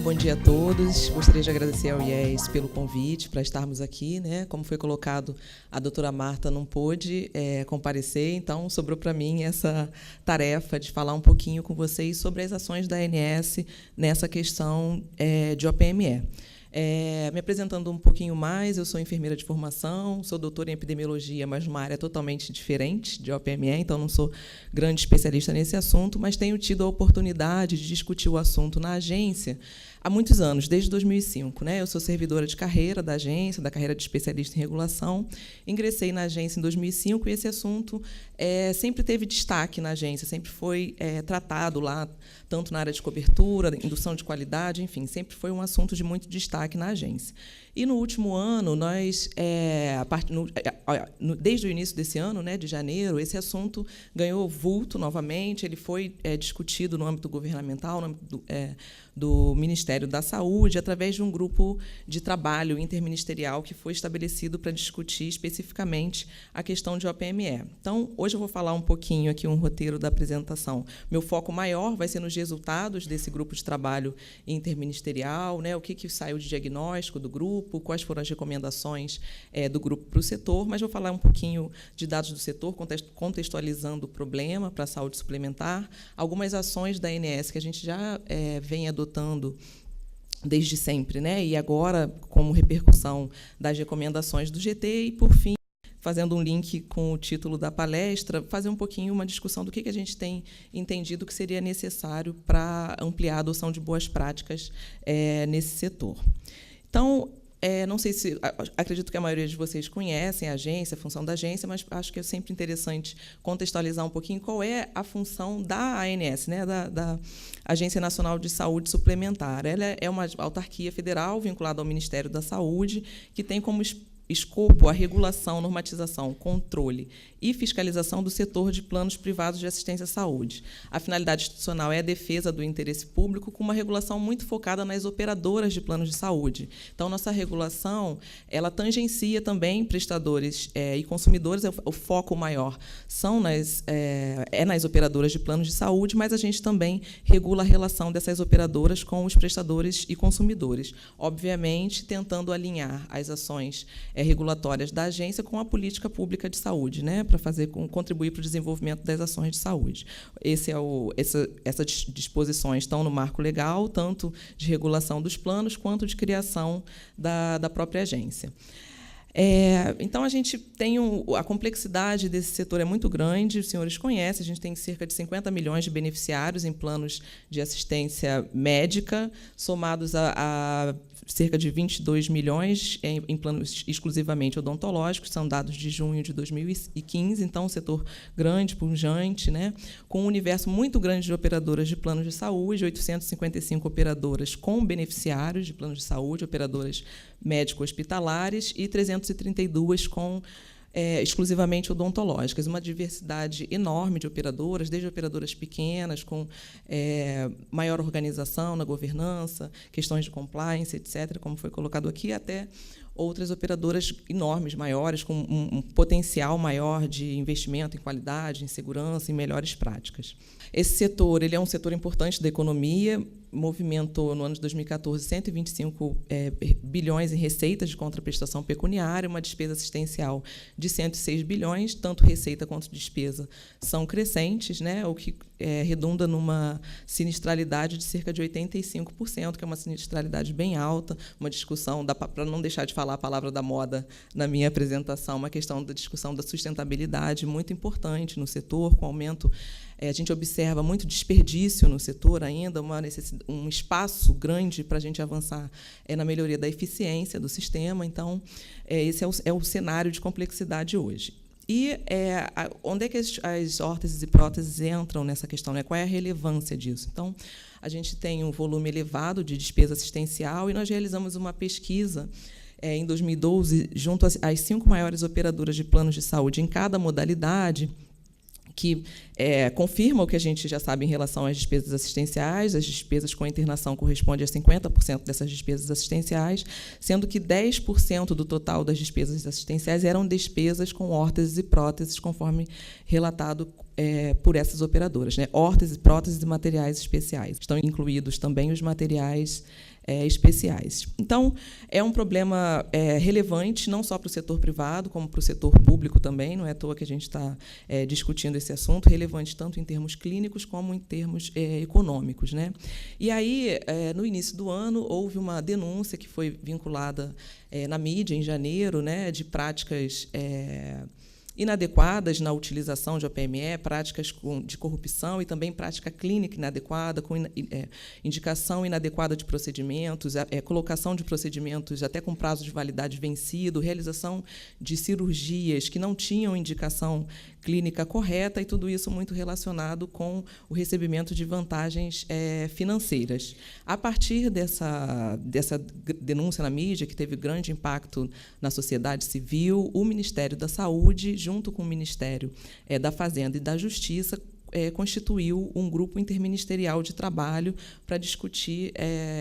bom dia a todos. Gostaria de agradecer ao IES pelo convite para estarmos aqui, né? Como foi colocado, a doutora Marta não pôde comparecer, então sobrou para mim essa tarefa de falar um pouquinho com vocês sobre as ações da ANS nessa questão de OPME. Me apresentando um pouquinho mais, eu sou enfermeira de formação, sou doutora em epidemiologia, mas numa área totalmente diferente de OPME, então não sou grande especialista nesse assunto, mas tenho tido a oportunidade de discutir o assunto na agência há muitos anos, desde 2005. Né? Eu sou servidora de carreira da agência, da carreira de especialista em regulação. Ingressei na agência em 2005 e esse assunto sempre teve destaque na agência, sempre foi tratado lá, tanto na área de cobertura, indução de qualidade, enfim, sempre foi um assunto de muito destaque na agência. E, no último ano, nós, desde o início desse ano, né, de janeiro, esse assunto ganhou vulto novamente, ele foi discutido no âmbito governamental, no âmbito do Ministério da Saúde, através de um grupo de trabalho interministerial que foi estabelecido para discutir especificamente a questão de OPME. Então, hoje eu vou falar um pouquinho aqui, um roteiro da apresentação. Meu foco maior vai ser nos resultados desse grupo de trabalho interministerial, né, o que saiu de diagnóstico do grupo, quais foram as recomendações do grupo para o setor, mas vou falar um pouquinho de dados do setor, contextualizando o problema para a saúde suplementar, algumas ações da ANS que a gente já vem adotando desde sempre, né? E agora, como repercussão das recomendações do GT, e, por fim, fazendo um link com o título da palestra, fazer um pouquinho uma discussão do que a gente tem entendido que seria necessário para ampliar a adoção de boas práticas nesse setor. Então, não sei se... Acredito que a maioria de vocês conhecem a agência, a função da agência, mas acho que é sempre interessante contextualizar um pouquinho qual é a função da ANS, né, da Agência Nacional de Saúde Suplementar. Ela é uma autarquia federal vinculada ao Ministério da Saúde, que tem como escopo a regulação, normatização, controle e fiscalização do setor de planos privados de assistência à saúde. A finalidade institucional é a defesa do interesse público, com uma regulação muito focada nas operadoras de planos de saúde. Então, nossa regulação ela tangencia também prestadores e consumidores. O foco maior nas operadoras de planos de saúde, mas a gente também regula a relação dessas operadoras com os prestadores e consumidores, obviamente tentando alinhar as ações regulatórias da agência com a política pública de saúde, né, para contribuir para o desenvolvimento das ações de saúde. Essas disposições estão no marco legal, tanto de regulação dos planos quanto de criação da própria agência. Então, a gente tem a complexidade desse setor é muito grande, os senhores conhecem, a gente tem cerca de 50 milhões de beneficiários em planos de assistência médica, somados a cerca de 22 milhões em planos exclusivamente odontológicos, são dados de junho de 2015, então um setor grande, pujante, né, com um universo muito grande de operadoras de planos de saúde, 855 operadoras com beneficiários de planos de saúde, operadoras médico-hospitalares, e 332 com exclusivamente odontológicas, uma diversidade enorme de operadoras, desde operadoras pequenas, com maior organização na governança, questões de compliance, etc., como foi colocado aqui, até outras operadoras enormes, maiores, com um potencial maior de investimento em qualidade, em segurança, em melhores práticas. Esse setor ele é um setor importante da economia, movimentou, no ano de 2014, 125 bilhões em receitas de contraprestação pecuniária, uma despesa assistencial de 106 bilhões, tanto receita quanto despesa são crescentes, né, o que redunda numa sinistralidade de cerca de 85%, que é uma sinistralidade bem alta, uma discussão, para não deixar de falar a palavra da moda na minha apresentação, uma questão da discussão da sustentabilidade muito importante no setor, com aumento. A gente observa muito desperdício no setor ainda, um espaço grande para a gente avançar na melhoria da eficiência do sistema. Então, esse é o cenário de complexidade hoje. E onde é que as órteses e próteses entram nessa questão, né? Qual é a relevância disso? Então, a gente tem um volume elevado de despesa assistencial e nós realizamos uma pesquisa em 2012 junto às 5 maiores operadoras de planos de saúde em cada modalidade, que confirma o que a gente já sabe em relação às despesas assistenciais. As despesas com internação correspondem a 50% dessas despesas assistenciais, sendo que 10% do total das despesas assistenciais eram despesas com órteses e próteses, conforme relatado por essas operadoras, né? Órteses, próteses e materiais especiais. Estão incluídos também os materiais especiais. Então, é um problema relevante, não só para o setor privado, como para o setor público também, não é à toa que a gente está discutindo esse assunto, relevante tanto em termos clínicos como em termos econômicos, né? E aí, no início do ano, houve uma denúncia que foi vinculada na mídia, em janeiro, né, de práticas inadequadas na utilização de OPME, práticas de corrupção e também prática clínica inadequada, com indicação inadequada de procedimentos, colocação de procedimentos até com prazo de validade vencido, realização de cirurgias que não tinham indicação clínica correta, e tudo isso muito relacionado com o recebimento de vantagens financeiras. A partir dessa denúncia na mídia, que teve grande impacto na sociedade civil, o Ministério da Saúde, junto com o Ministério da Fazenda e da Justiça, constituiu um grupo interministerial de trabalho para discutir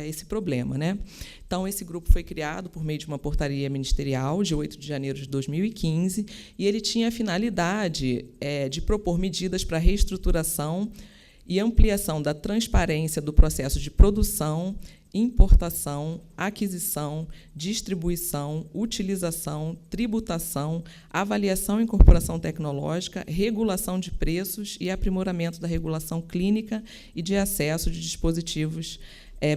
esse problema, né? Então, esse grupo foi criado por meio de uma portaria ministerial de 8 de janeiro de 2015, e ele tinha a finalidade de propor medidas para a reestruturação e ampliação da transparência do processo de produção, importação, aquisição, distribuição, utilização, tributação, avaliação e incorporação tecnológica, regulação de preços e aprimoramento da regulação clínica e de acesso de dispositivos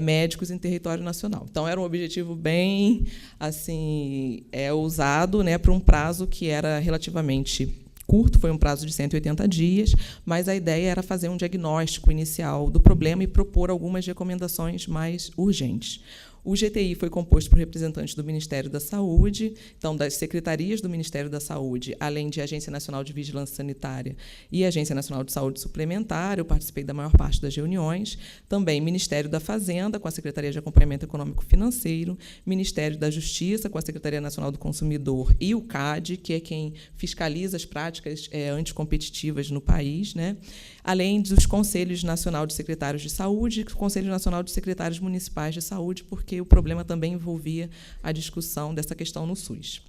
médicos em território nacional. Então, era um objetivo bem assim, ousado, né, para um prazo que era relativamente curto, foi um prazo de 180 dias, mas a ideia era fazer um diagnóstico inicial do problema e propor algumas recomendações mais urgentes. O GTI foi composto por representantes do Ministério da Saúde, então, das secretarias do Ministério da Saúde, além de Agência Nacional de Vigilância Sanitária e Agência Nacional de Saúde Suplementar. Eu participei da maior parte das reuniões. Também Ministério da Fazenda, com a Secretaria de Acompanhamento Econômico Financeiro, Ministério da Justiça, com a Secretaria Nacional do Consumidor, e o CAD, que é quem fiscaliza as práticas anticompetitivas no país, né? Além dos Conselhos Nacional de Secretários de Saúde e o Conselho Nacional de Secretários Municipais de Saúde, porque o problema também envolvia a discussão dessa questão no SUS.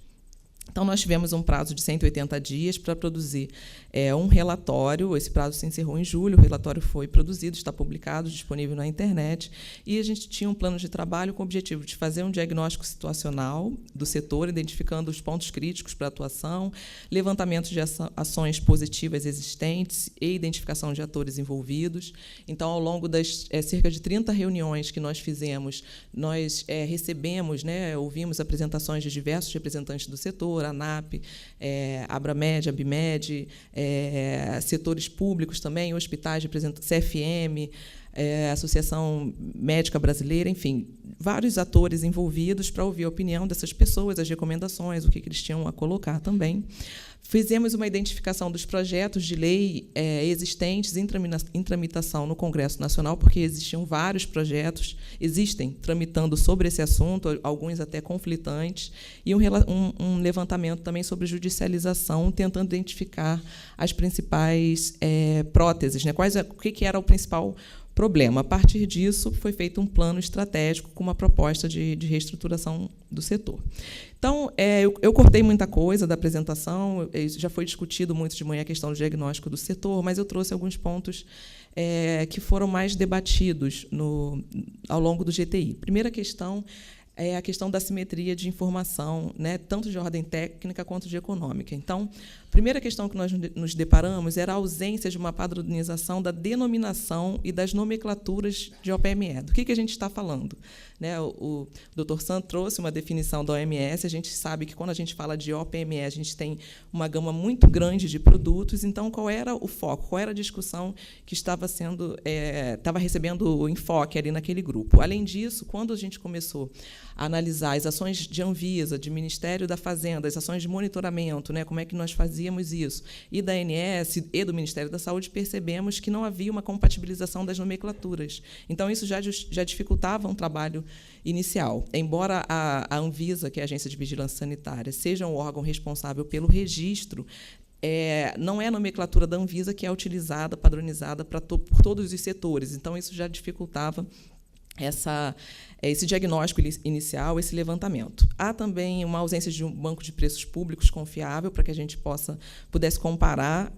Então, nós tivemos um prazo de 180 dias para produzir um relatório. Esse prazo se encerrou em julho, o relatório foi produzido, está publicado, disponível na internet, e a gente tinha um plano de trabalho com o objetivo de fazer um diagnóstico situacional do setor, identificando os pontos críticos para a atuação, levantamento de ações positivas existentes e identificação de atores envolvidos. Então, ao longo das cerca de 30 reuniões que nós fizemos, nós recebemos, né, ouvimos apresentações de diversos representantes do setor, ANAP, Abramed, Abimed, setores públicos também, hospitais, CFM, Associação Médica Brasileira, enfim, vários atores envolvidos para ouvir a opinião dessas pessoas, as recomendações, o que eles tinham a colocar também. Fizemos uma identificação dos projetos de lei existentes em tramitação no Congresso Nacional, porque existem tramitando sobre esse assunto, alguns até conflitantes, e um levantamento também sobre judicialização, tentando identificar as principais próteses, né? O que era o principal problema. A partir disso, foi feito um plano estratégico com uma proposta de reestruturação do setor. Então, eu cortei muita coisa da apresentação, já foi discutido muito de manhã a questão do diagnóstico do setor, mas eu trouxe alguns pontos que foram mais debatidos ao longo do GTI. Primeira questão é a questão da simetria de informação, né, tanto de ordem técnica quanto de econômica. Então, a primeira questão que nós nos deparamos era a ausência de uma padronização da denominação e das nomenclaturas de OPME. Do que a gente está falando? Né, o Dr. San trouxe uma definição da OMS. A gente sabe que, quando a gente fala de OPME, a gente tem uma gama muito grande de produtos. Então, qual era o foco? Qual era a discussão que estava recebendo enfoque ali naquele grupo? Além disso, quando a gente começou a analisar as ações de Anvisa, de Ministério da Fazenda, as ações de monitoramento, né, como é que nós fazíamos isso, e da ANS e do Ministério da Saúde, percebemos que não havia uma compatibilização das nomenclaturas. Então, isso já dificultava um trabalho inicial. Embora a Anvisa, que é a Agência de Vigilância Sanitária, seja um órgão responsável pelo registro, não é a nomenclatura da Anvisa que é utilizada, padronizada por todos os setores. Então, isso já dificultava esse diagnóstico inicial, esse levantamento. Há também uma ausência de um banco de preços públicos confiável para que a gente pudesse comparar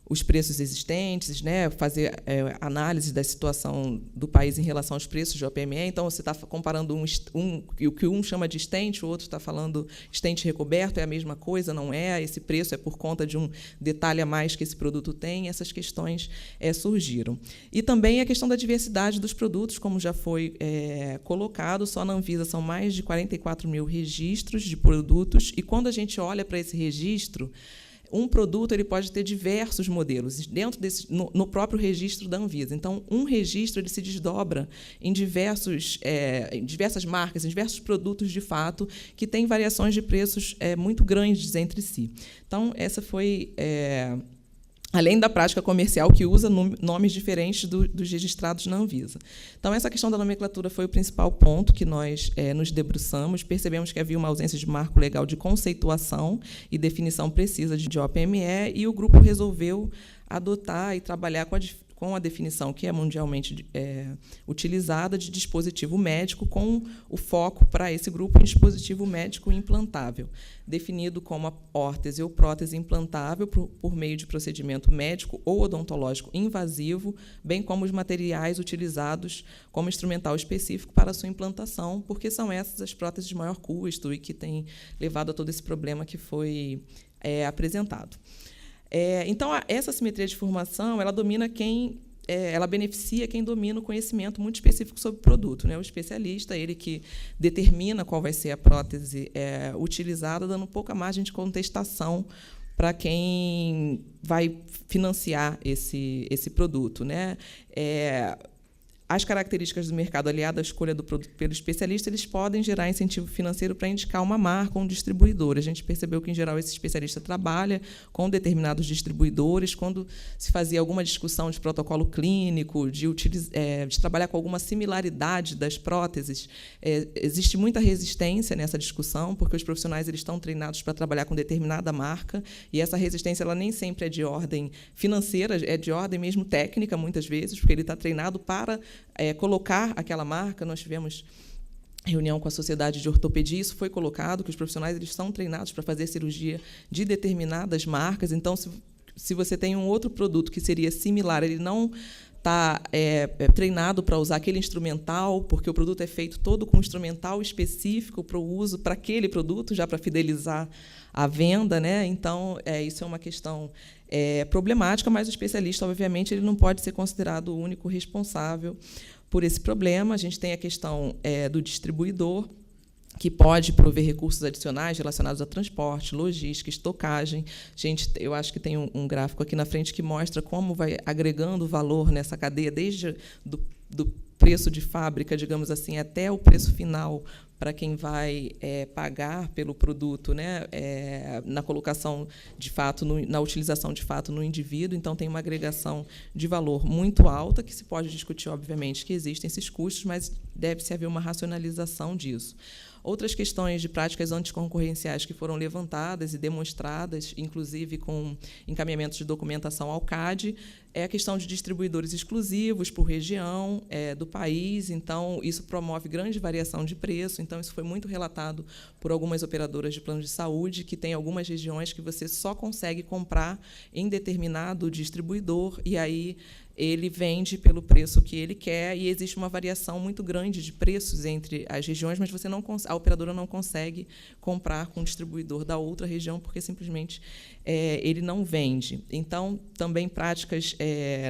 os preços existentes, né, fazer análise da situação do país em relação aos preços de OPME. Então, você está comparando o que um chama de estente, o outro está falando estente recoberto, é a mesma coisa, não é? Esse preço é por conta de um detalhe a mais que esse produto tem. Essas questões surgiram. E também a questão da diversidade dos produtos, como já foi colocado, só na Anvisa são mais de 44 mil registros de produtos, e quando a gente olha para esse registro, um produto ele pode ter diversos modelos dentro no próprio registro da Anvisa. Então, um registro ele se desdobra em diversas marcas, em diversos produtos, de fato, que têm variações de preços muito grandes entre si. Então, essa foi... além da prática comercial, que usa nomes diferentes dos registrados na Anvisa. Então, essa questão da nomenclatura foi o principal ponto que nós nos debruçamos. Percebemos que havia uma ausência de marco legal de conceituação e definição precisa de OPME, e o grupo resolveu adotar e trabalhar com a definição que é mundialmente utilizada de dispositivo médico, com o foco para esse grupo em dispositivo médico implantável, definido como a órtese ou prótese implantável por meio de procedimento médico ou odontológico invasivo, bem como os materiais utilizados como instrumental específico para a sua implantação, porque são essas as próteses de maior custo e que têm levado a todo esse problema que foi apresentado. Então, essa simetria de formação, ela ela beneficia quem domina o conhecimento muito específico sobre o produto, né? O especialista, ele que determina qual vai ser a prótese utilizada, dando pouca margem de contestação para quem vai financiar esse produto, né? As características do mercado aliado à escolha do produto pelo especialista, eles podem gerar incentivo financeiro para indicar uma marca ou um distribuidor. A gente percebeu que, em geral, esse especialista trabalha com determinados distribuidores. Quando se fazia alguma discussão de protocolo clínico, de trabalhar com alguma similaridade das próteses, existe muita resistência nessa discussão, porque os profissionais eles estão treinados para trabalhar com determinada marca, e essa resistência ela nem sempre é de ordem financeira, é de ordem mesmo técnica, muitas vezes, porque ele está treinado para colocar aquela marca. Nós tivemos reunião com a Sociedade de Ortopedia, isso foi colocado, que os profissionais eles são treinados para fazer cirurgia de determinadas marcas. Então, se você tem um outro produto que seria similar, ele não está treinado para usar aquele instrumental, porque o produto é feito todo com instrumental específico para o uso para aquele produto, já para fidelizar a venda, né? Então, isso é uma questão problemática, mas o especialista, obviamente, ele não pode ser considerado o único responsável por esse problema. A gente tem a questão do distribuidor, que pode prover recursos adicionais relacionados a transporte, logística, estocagem. Eu acho que tem um gráfico aqui na frente que mostra como vai agregando valor nessa cadeia, desde do preço de fábrica, digamos assim, até o preço final para quem vai pagar pelo produto, né, na colocação de fato, na utilização de fato no indivíduo. Então, tem uma agregação de valor muito alta, que se pode discutir, obviamente, que existem esses custos, mas deve-se haver uma racionalização disso. Outras questões de práticas anticoncorrenciais que foram levantadas e demonstradas, inclusive com encaminhamentos de documentação ao CAD, é a questão de distribuidores exclusivos por região do país. Então, isso promove grande variação de preço. Então, isso foi muito relatado por algumas operadoras de plano de saúde, que tem algumas regiões que você só consegue comprar em determinado distribuidor, e aí ele vende pelo preço que ele quer, e existe uma variação muito grande de preços entre as regiões, mas a operadora não consegue comprar com o distribuidor da outra região, porque simplesmente ele não vende. Então, também práticas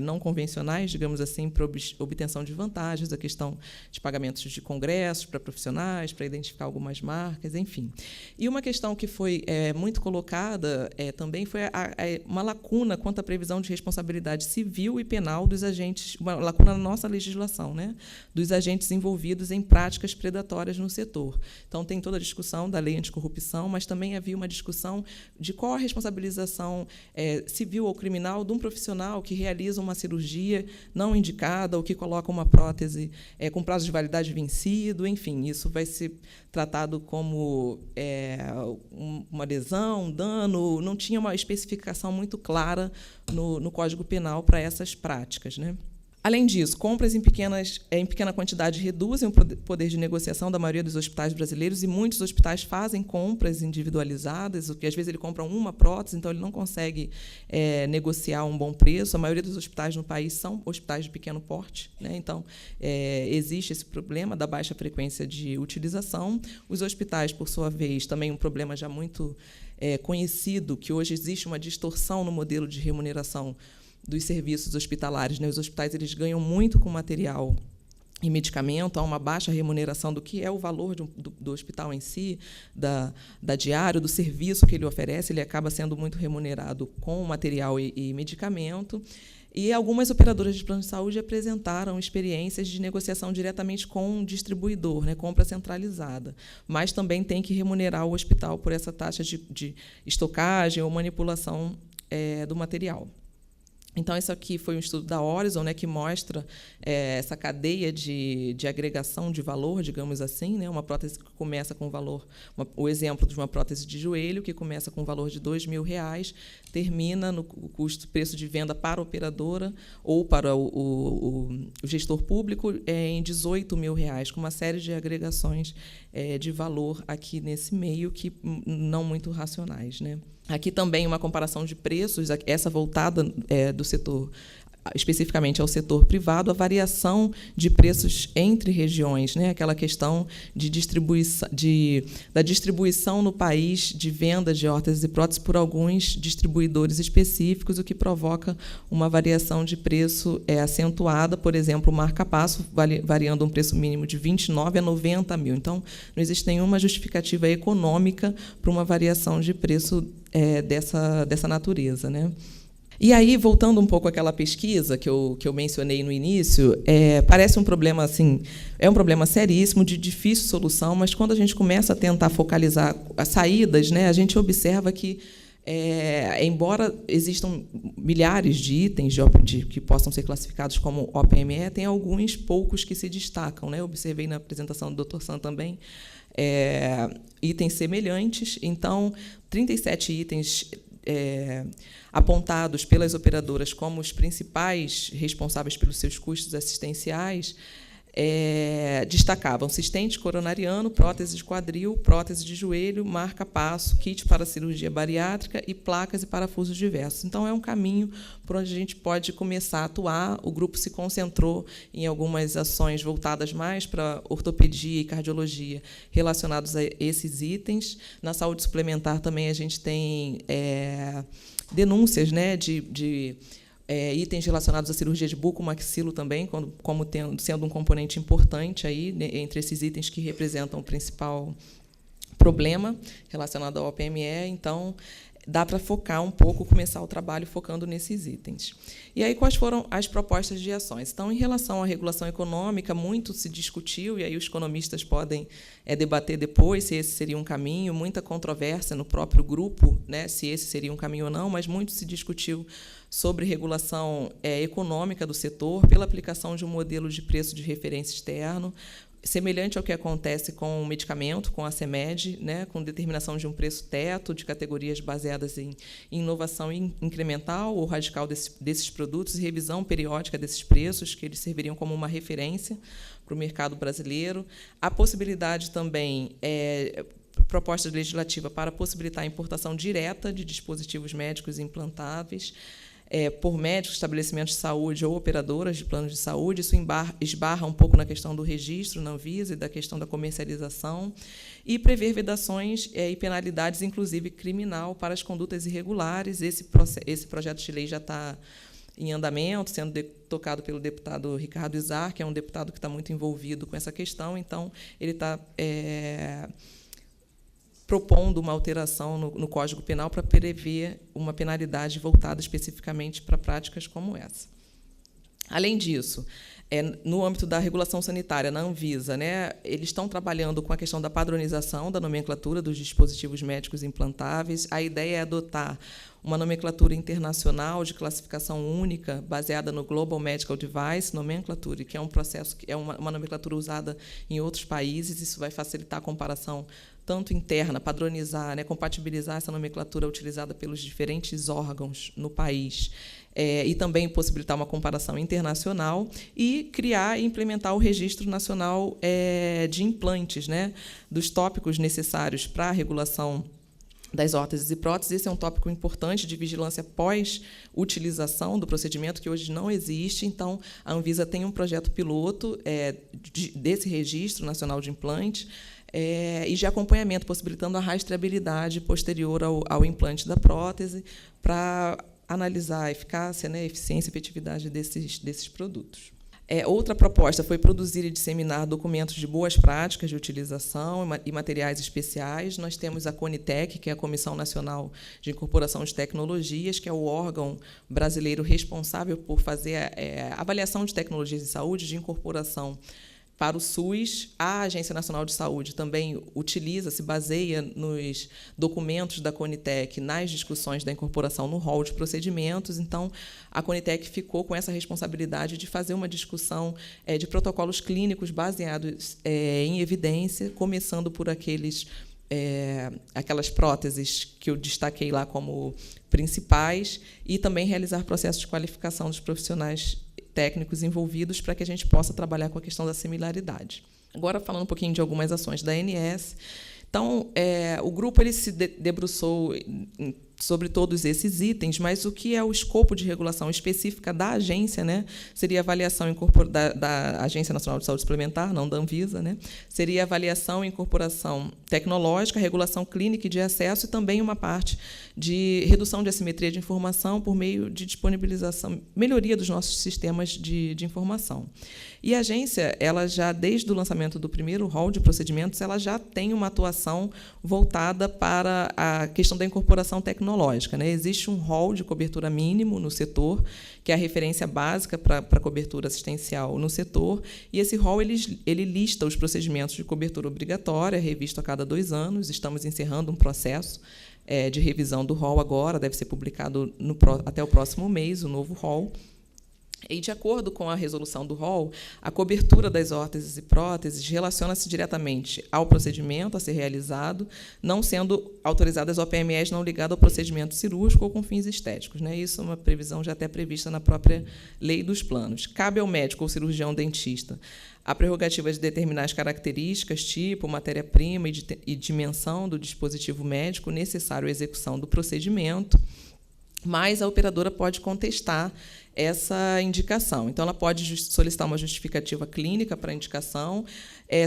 não convencionais, digamos assim, para obtenção de vantagens, a questão de pagamentos de congressos para profissionais, para identificar algumas marcas, enfim. E uma questão que foi muito colocada também foi uma lacuna quanto à previsão de responsabilidade civil e penal dos agentes, uma lacuna na nossa legislação, né, dos agentes envolvidos em práticas predatórias no setor. Então, tem toda a discussão da lei anticorrupção, mas também havia uma discussão de qual a responsabilização civil ou criminal de um profissional que realiza uma cirurgia não indicada ou que coloca uma prótese com prazo de validade vencido. Enfim, isso vai ser tratado como uma lesão, um dano. Não tinha uma especificação muito clara no Código Penal para essas práticas, né? Além disso, compras em pequena quantidade reduzem o poder de negociação da maioria dos hospitais brasileiros, e muitos hospitais fazem compras individualizadas, o que às vezes ele compra uma prótese, então ele não consegue negociar um bom preço. A maioria dos hospitais no país são hospitais de pequeno porte, né? Então, existe esse problema da baixa frequência de utilização. Os hospitais, por sua vez, também um problema já muito conhecido, que hoje existe uma distorção no modelo de remuneração dos serviços hospitalares, né? Os hospitais eles ganham muito com material e medicamento, há uma baixa remuneração do que é o valor do hospital em si, da diária, do serviço que ele oferece, ele acaba sendo muito remunerado com material e medicamento. E algumas operadoras de plano de saúde apresentaram experiências de negociação diretamente com o distribuidor, né, compra centralizada, mas também tem que remunerar o hospital por essa taxa de estocagem ou manipulação do material. Então, isso aqui foi um estudo da Horizon, né, que mostra essa cadeia de agregação de valor, digamos assim, né, uma prótese que começa com valor, o exemplo de uma prótese de joelho, que começa com o valor de R$2.000, termina no preço de venda para a operadora ou para o gestor público em R$18.000, com uma série de agregações de valor aqui nesse meio, que não muito racionais, né? Aqui também uma comparação de preços, essa voltada do setor, especificamente ao setor privado, a variação de preços entre regiões, né? Aquela questão de da distribuição no país de venda de órteses e próteses por alguns distribuidores específicos, o que provoca uma variação de preço acentuada, por exemplo, o marca-passo variando um preço mínimo de 29 a 90 mil. Então, não existe nenhuma justificativa econômica para uma variação de preço dessa natureza, né? E aí, voltando um pouco àquela pesquisa que eu mencionei no início, parece um problema assim, é um problema seríssimo, de difícil solução, mas quando a gente começa a tentar focalizar as saídas, né, a gente observa que, embora existam milhares de itens que possam ser classificados como OPME, tem alguns poucos que se destacam, né? Eu observei na apresentação do Dr. Sam também, itens semelhantes. Então, 37 itens apontados pelas operadoras como os principais responsáveis pelos seus custos assistenciais, destacavam assistente coronariano, prótese de quadril, prótese de joelho, marca-passo, kit para cirurgia bariátrica e placas e parafusos diversos. Então, é um caminho por onde a gente pode começar a atuar. O grupo se concentrou em algumas ações voltadas mais para ortopedia e cardiologia relacionados a esses itens. Na saúde suplementar também a gente tem denúncias, né, de itens relacionados à cirurgia de bucomaxilo também, sendo um componente importante aí, né, entre esses itens que representam o principal problema relacionado ao OPME. Então, dá para focar um pouco, começar o trabalho focando nesses itens. E aí, quais foram as propostas de ações? Então, em relação à regulação econômica, muito se discutiu, e aí os economistas podem debater depois se esse seria um caminho, muita controvérsia no próprio grupo, né, se esse seria um caminho ou não, mas muito se discutiu sobre regulação econômica do setor pela aplicação de um modelo de preço de referência externo, semelhante ao que acontece com o medicamento, com a CMED, né, com determinação de um preço teto, de categorias baseadas em inovação incremental ou radical desses produtos e revisão periódica desses preços, que eles serviriam como uma referência para o mercado brasileiro. A possibilidade também proposta legislativa para possibilitar a importação direta de dispositivos médicos implantáveis por médicos, estabelecimentos de saúde ou operadoras de planos de saúde. Isso esbarra um pouco na questão do registro na Anvisa e da questão da comercialização, e prever vedações e penalidades, inclusive criminal, para as condutas irregulares. Esse projeto de lei já está em andamento, sendo tocado pelo deputado Ricardo Izar, que é um deputado que está muito envolvido com essa questão. Então, ele está propondo uma alteração no Código Penal para prever uma penalidade voltada especificamente para práticas como essa. Além disso, no âmbito da regulação sanitária, na Anvisa, né, eles estão trabalhando com a questão da padronização da nomenclatura dos dispositivos médicos implantáveis. A ideia é adotar uma nomenclatura internacional de classificação única, baseada no Global Medical Device Nomenclature, que é um processo, que é uma nomenclatura usada em outros países. Isso vai facilitar a comparação tanto interna, padronizar, né, compatibilizar essa nomenclatura utilizada pelos diferentes órgãos no país, e também possibilitar uma comparação internacional, e criar e implementar o Registro Nacional de Implantes, né, dos tópicos necessários para a regulação das órteses e próteses. Esse é um tópico importante de vigilância pós-utilização do procedimento, que hoje não existe. Então, a Anvisa tem um projeto piloto desse Registro Nacional de Implantes, e de acompanhamento, possibilitando a rastreabilidade posterior ao implante da prótese, para analisar a eficácia, né, eficiência e efetividade desses produtos. Outra proposta foi produzir e disseminar documentos de boas práticas de utilização e materiais especiais. Nós temos a CONITEC, que é a Comissão Nacional de Incorporação de Tecnologias, que é o órgão brasileiro responsável por fazer a avaliação de tecnologias de saúde, de incorporação para o SUS. A Agência Nacional de Saúde também se baseia nos documentos da CONITEC nas discussões da incorporação no rol de procedimentos. Então, a CONITEC ficou com essa responsabilidade de fazer uma discussão de protocolos clínicos baseados em evidência, começando por aquelas próteses que eu destaquei lá como principais, e também realizar processos de qualificação dos profissionais técnicos envolvidos, para que a gente possa trabalhar com a questão da similaridade. Agora, falando um pouquinho de algumas ações da ANS. Então, o grupo se debruçou sobre todos esses itens, mas o que é o escopo de regulação específica da agência, né, seria a avaliação da Agência Nacional de Saúde Suplementar, não da Anvisa, né, seria a avaliação e incorporação tecnológica, regulação clínica e de acesso, e também uma parte de redução de assimetria de informação por meio de disponibilização, melhoria dos nossos sistemas de informação. E a agência, ela já, desde o lançamento do primeiro rol de procedimentos, ela já tem uma atuação voltada para a questão da incorporação tecnológica, né? Existe um rol de cobertura mínimo no setor, que é a referência básica para a cobertura assistencial no setor, e esse rol ele lista os procedimentos de cobertura obrigatória, revisto a cada 2 anos. Estamos encerrando um processo de revisão do rol agora, deve ser publicado até o próximo mês, o novo rol. E, de acordo com a resolução do rol, a cobertura das órteses e próteses relaciona-se diretamente ao procedimento a ser realizado, não sendo autorizadas OPMEs não ligadas ao procedimento cirúrgico ou com fins estéticos, né? Isso é uma previsão já até prevista na própria lei dos planos. Cabe ao médico ou cirurgião dentista a prerrogativa de determinar as características, tipo, matéria-prima e dimensão do dispositivo médico necessário à execução do procedimento, mas a operadora pode contestar essa indicação. Então, ela pode solicitar uma justificativa clínica para a indicação,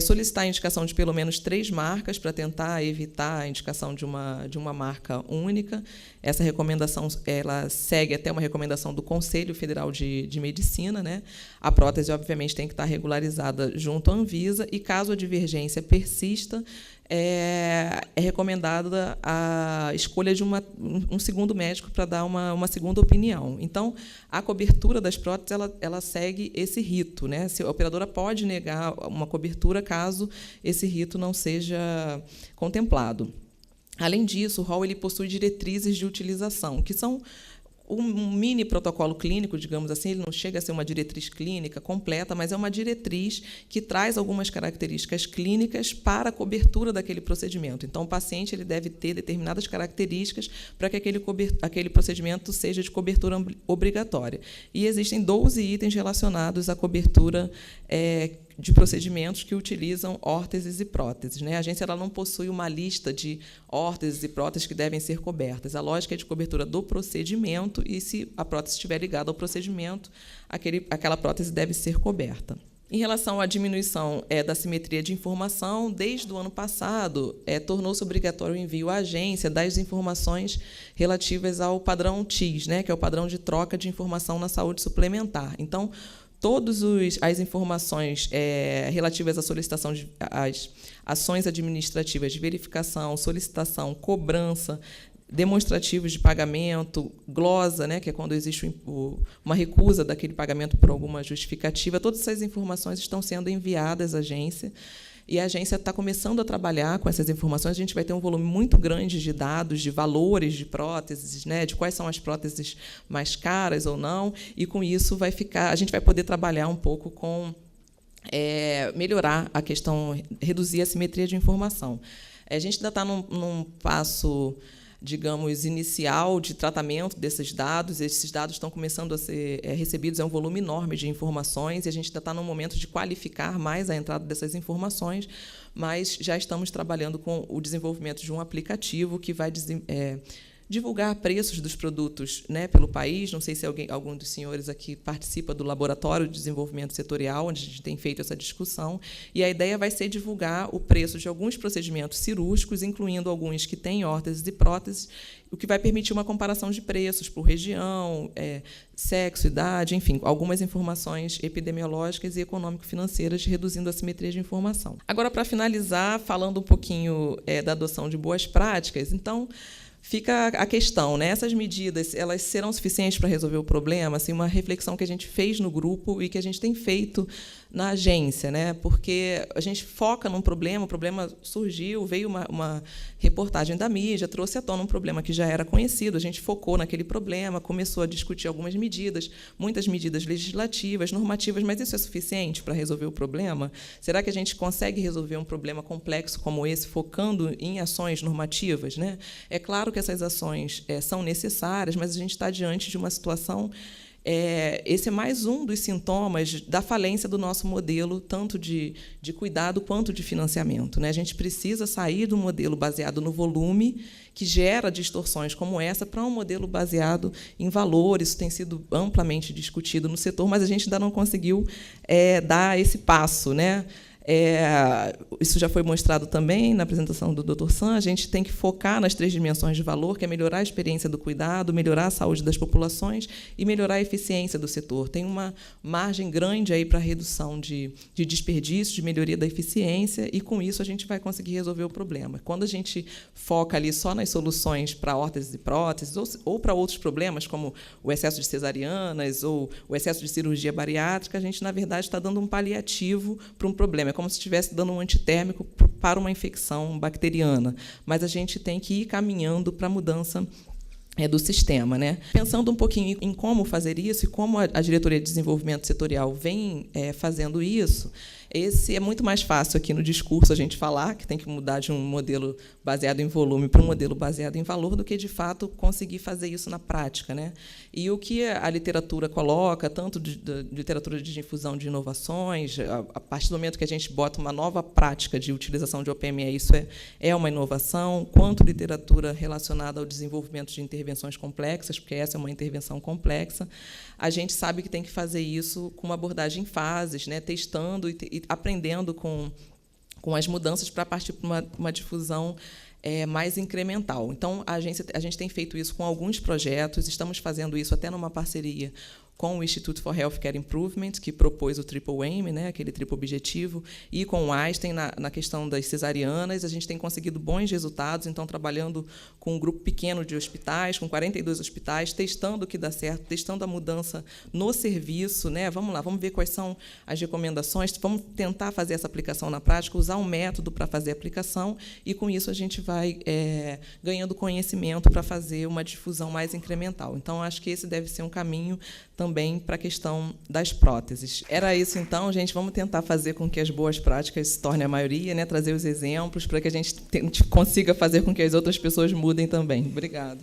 solicitar a indicação de pelo menos 3 marcas para tentar evitar a indicação de uma marca única. Essa recomendação ela segue até uma recomendação do Conselho Federal de Medicina, né? A prótese, obviamente, tem que estar regularizada junto à Anvisa, e, caso a divergência persista, é recomendada a escolha de um segundo médico para dar uma segunda opinião. Então, a cobertura das próteses ela segue esse rito, né? A operadora pode negar uma cobertura caso esse rito não seja contemplado. Além disso, o rol ele possui diretrizes de utilização, que são um mini protocolo clínico, digamos assim. Ele não chega a ser uma diretriz clínica completa, mas é uma diretriz que traz algumas características clínicas para a cobertura daquele procedimento. Então, o paciente ele deve ter determinadas características para que aquele procedimento seja de cobertura obrigatória. E existem 12 itens relacionados à cobertura de procedimentos que utilizam órteses e próteses, né? A agência ela não possui uma lista de órteses e próteses que devem ser cobertas. A lógica é de cobertura do procedimento, e, se a prótese estiver ligada ao procedimento, aquela prótese deve ser coberta. Em relação à diminuição da simetria de informação, desde o ano passado, tornou-se obrigatório o envio à agência das informações relativas ao padrão TIS, né, que é o padrão de troca de informação na saúde suplementar. Então, todas as informações relativas à solicitação às ações administrativas de verificação, solicitação, cobrança, demonstrativos de pagamento, glosa, né, que é quando existe uma recusa daquele pagamento por alguma justificativa, todas essas informações estão sendo enviadas à agência, e a agência está começando a trabalhar com essas informações. A gente vai ter um volume muito grande de dados, de valores de próteses, né, de quais são as próteses mais caras ou não, e, com isso, a gente vai poder trabalhar um pouco com melhorar a questão, reduzir a simetria de informação. A gente ainda está num passo, digamos, inicial de tratamento desses dados. Esses dados estão começando a ser recebidos, é um volume enorme de informações, e a gente ainda está no momento de qualificar mais a entrada dessas informações, mas já estamos trabalhando com o desenvolvimento de um aplicativo que vai divulgar preços dos produtos, né, pelo país. Não sei se algum dos senhores aqui participa do Laboratório de Desenvolvimento Setorial, onde a gente tem feito essa discussão, e a ideia vai ser divulgar o preço de alguns procedimentos cirúrgicos, incluindo alguns que têm órteses e próteses, o que vai permitir uma comparação de preços por região, sexo, idade, enfim, algumas informações epidemiológicas e econômico-financeiras, reduzindo a assimetria de informação. Agora, para finalizar, falando um pouquinho da adoção de boas práticas, então, fica a questão, né? Essas medidas, elas serão suficientes para resolver o problema? Assim, uma reflexão que a gente fez no grupo e que a gente tem feito na agência, né? Porque a gente foca num problema, o problema surgiu, veio uma reportagem da mídia, trouxe à tona um problema que já era conhecido, a gente focou naquele problema, começou a discutir algumas medidas, muitas medidas legislativas, normativas, mas isso é suficiente para resolver o problema? Será que a gente consegue resolver um problema complexo como esse, focando em ações normativas, né? É claro que essas ações são necessárias, mas a gente está diante de uma situação... esse é mais um dos sintomas da falência do nosso modelo, tanto de cuidado quanto de financiamento, né? A gente precisa sair do modelo baseado no volume, que gera distorções como essa, para um modelo baseado em valor. Isso tem sido amplamente discutido no setor, mas a gente ainda não conseguiu dar esse passo, né? Isso já foi mostrado também na apresentação do Dr. Sam. A gente tem que focar nas 3 dimensões de valor, que é melhorar a experiência do cuidado, melhorar a saúde das populações e melhorar a eficiência do setor. Tem uma margem grande aí para redução de desperdício, de melhoria da eficiência, e, com isso, a gente vai conseguir resolver o problema. Quando a gente foca ali só nas soluções para órteses e próteses, ou para outros problemas, como o excesso de cesarianas ou o excesso de cirurgia bariátrica, a gente, na verdade, está dando um paliativo para um problema. É como se estivesse dando um antitérmico para uma infecção bacteriana. Mas a gente tem que ir caminhando para a mudança do sistema, né? Pensando um pouquinho em como fazer isso e como a Diretoria de Desenvolvimento Setorial vem fazendo isso, esse é muito mais fácil aqui no discurso a gente falar que tem que mudar de um modelo baseado em volume para um modelo baseado em valor, do que, de fato, conseguir fazer isso na prática, né? E o que a literatura coloca, tanto da literatura de difusão de inovações, a partir do momento que a gente bota uma nova prática de utilização de OPME, isso é uma inovação, quanto literatura relacionada ao desenvolvimento de intervenções complexas, porque essa é uma intervenção complexa, a gente sabe que tem que fazer isso com uma abordagem em fases, né? Testando e aprendendo com as mudanças para partir para uma difusão mais incremental. Então, a gente tem feito isso com alguns projetos, estamos fazendo isso até numa parceria com o Institute for Healthcare Improvement, que propôs o Triple Aim, né, aquele triplo objetivo, e com o Einstein na questão das cesarianas. A gente tem conseguido bons resultados, então, trabalhando com um grupo pequeno de hospitais, com 42 hospitais, testando o que dá certo, testando a mudança no serviço, né? Vamos lá, vamos ver quais são as recomendações, vamos tentar fazer essa aplicação na prática, usar um método para fazer a aplicação, e, com isso, a gente vai ganhando conhecimento para fazer uma difusão mais incremental. Então, acho que esse deve ser um caminho também para a questão das próteses. Era isso, então, gente. Vamos tentar fazer com que as boas práticas se tornem a maioria, né? Trazer os exemplos para que a gente consiga fazer com que as outras pessoas mudem também. Obrigada.